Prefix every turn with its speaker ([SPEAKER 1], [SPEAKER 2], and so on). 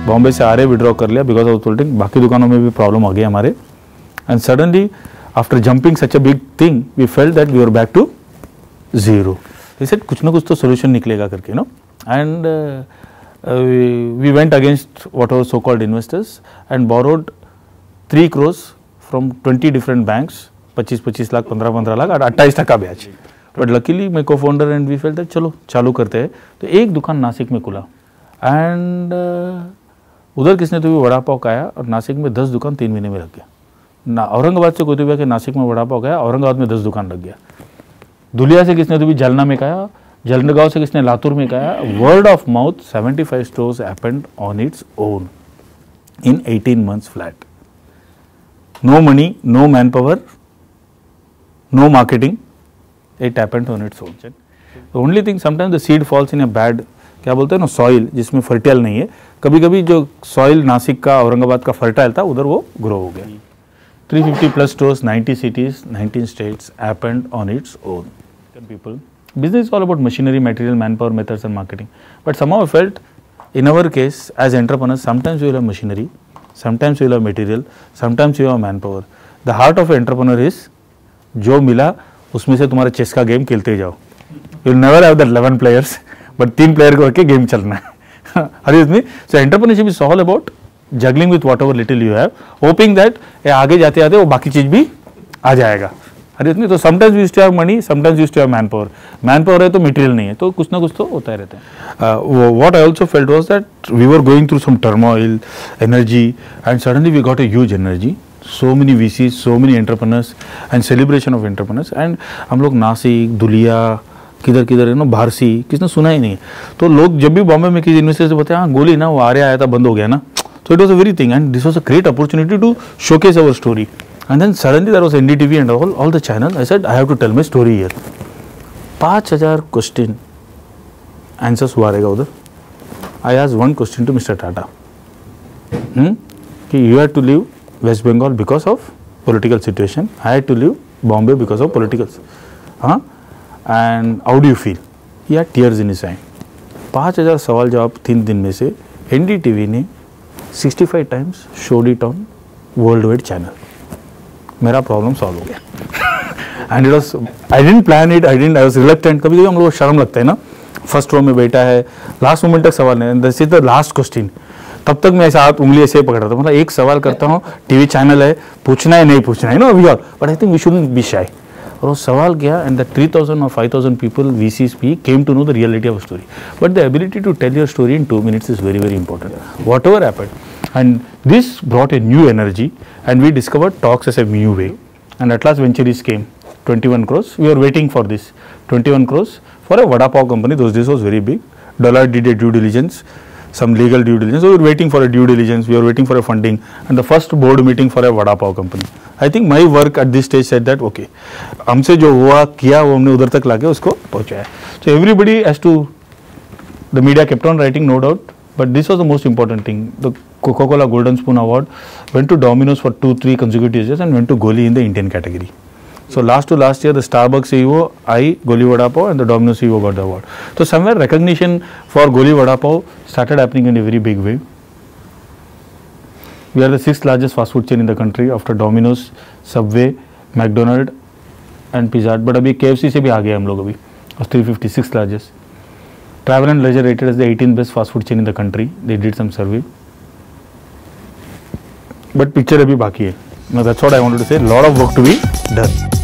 [SPEAKER 1] बॉम्बे से आ रहे विड्रॉ कर लिया बिकॉज ऑफ पोलिटिक्स, बाकी दुकानों में भी प्रॉब्लम आ गई हमारे. And suddenly after jumping such a big thing we felt that we are back to zero. इसे कुछ ना कुछ तो सोल्यूशन निकलेगा करके no. And we went against what our so called investors and borrowed 3 crores from 20 different banks. 25 lakh, 15 lakh और 28% ब्याज. But luckily my co founder and we felt that चलो चालू करते हैं. तो एक दुकान नासिक में खुला एंड उधर किसने तो भी वड़ा पाव खाया और नासिक में 10 दुकान 3 महीने में लग गया ना. औरंगाबाद से कोई तो भी आके नासिक में वड़ा पाव खाया, औरंगाबाद में 10 दुकान लग गया. धुलिया से किसने तो भी जालना में खाया, जलगांव से किसने लातूर में खाया. Word of mouth 75 stores happened on its own in 18 months flat. No money, no manpower, no marketing. It happened on its own. The only thing sometimes the seed falls in a bad, क्या बोलते हैं ना, soil जिसमें fertile नहीं है. कभी कभी जो सॉइल नासिक का, औरंगाबाद का फर्टाइल था उधर वो ग्रो हो गया. 350+ stores, 90 cities, 19 states happened on its own. People, business is all about machinery, material, manpower, methods and marketing. But somehow I felt in our case as entrepreneurs, sometimes you will have machinery, sometimes you will have material, sometimes you have manpower. The heart of an entrepreneur is जो मिला उसमें से तुम्हारा chess का game खेलते जाओ. You will never have that 11 players, but 3 player को रख के गेम चलना है. Are you with me? So entrepreneurship is all about juggling with whatever little you have, hoping that आगे जाते जाते वो बाकी चीज भी आ जाएगा. अरे इतनी तो sometimes use to have money, sometimes use to have manpower. Manpower है तो मटेरियल नहीं है, तो कुछ ना कुछ तो होता ही रहता है. What I also felt was that we were going through some turmoil, energy and suddenly we got a huge energy. So many VCs, so many entrepreneurs and celebration of entrepreneurs. And हम लोग नासिक, धुलिया, किधर किधर है ना, भारसी, किसने सुना ही नहीं. तो लोग जब भी बॉम्बे में किसी इन्वेस्टर से बताया हाँ गोली ना वो आ रहा आया था बंद हो गया ना. So it was a very thing and this was a great opportunity to showcase our story. And then suddenly there was NDTV and all the channel. I said I have to tell my story here. 5000 question answers हुआ रहेगा उधर. I asked one question to Mr. Tata. कि you had to leave West Bengal because of political situation. I had to leave Bombay because of politicals. And how do you feel? He had tears in his eye. 5000 सवाल जवाब 3 दिन में से NDTV ने 65 times showed it on worldwide channel. मेरा problem solve हो गया. And it was, I didn't plan it, I was reluctant. कभी कभी हम लोग को शर्म लगता है ना, फर्स्ट रो में बैठा है, लास्ट मोमेंट तक सवाल नहीं, this is the last question. तब तक मैं ऐसा हाथ उंगली ऐसे पकड़ रहा था, मतलब एक सवाल करता हूँ, टीवी चैनल है, पूछना है नहीं पूछना है ना अभी और, but I think we shouldn't be shy. और वो सवाल किया and the 3000 or 5000 people VCs came to know the reality of a story. But the ability to tell your story in 2 minutes is very, very important. Whatever happened. And this brought a new energy and we discovered talks as a new way. And at last Venturies came, 21 crores. We were waiting for this, 21 crores for a Vada Pav company. Those days was very big. Deloitte did a due diligence, some legal due diligence. So we were waiting for a due diligence, we were waiting for a funding and the first board meeting for a Vada Pav company. I think my work at this stage said that okay, हमसे जो हुआ किया वो हमने उधर तक लाके उसको पहुंचाया. So everybody has to, the media kept on writing no doubt, but this was the most important thing. The Coca-Cola Golden Spoon Award went to Domino's for 2-3 consecutive years and went to Goli in the Indian category. So last to last year the Starbucks CEO, I, Goli Vada Pav and the Domino's CEO got the award. So somewhere recognition for Goli Vada Pav started happening in a very big way. We are the 6th largest fast food chain in the country after Domino's, Subway, McDonald's and Pizza Hut. But अभी KFC से भी आगे हम लोग अभी, 356 largest. Travel and Leisure rated as the 18th best fast food chain in the country. They did some survey. But picture अभी बाकी है. Now that's what I wanted to say. Lot of work to be done.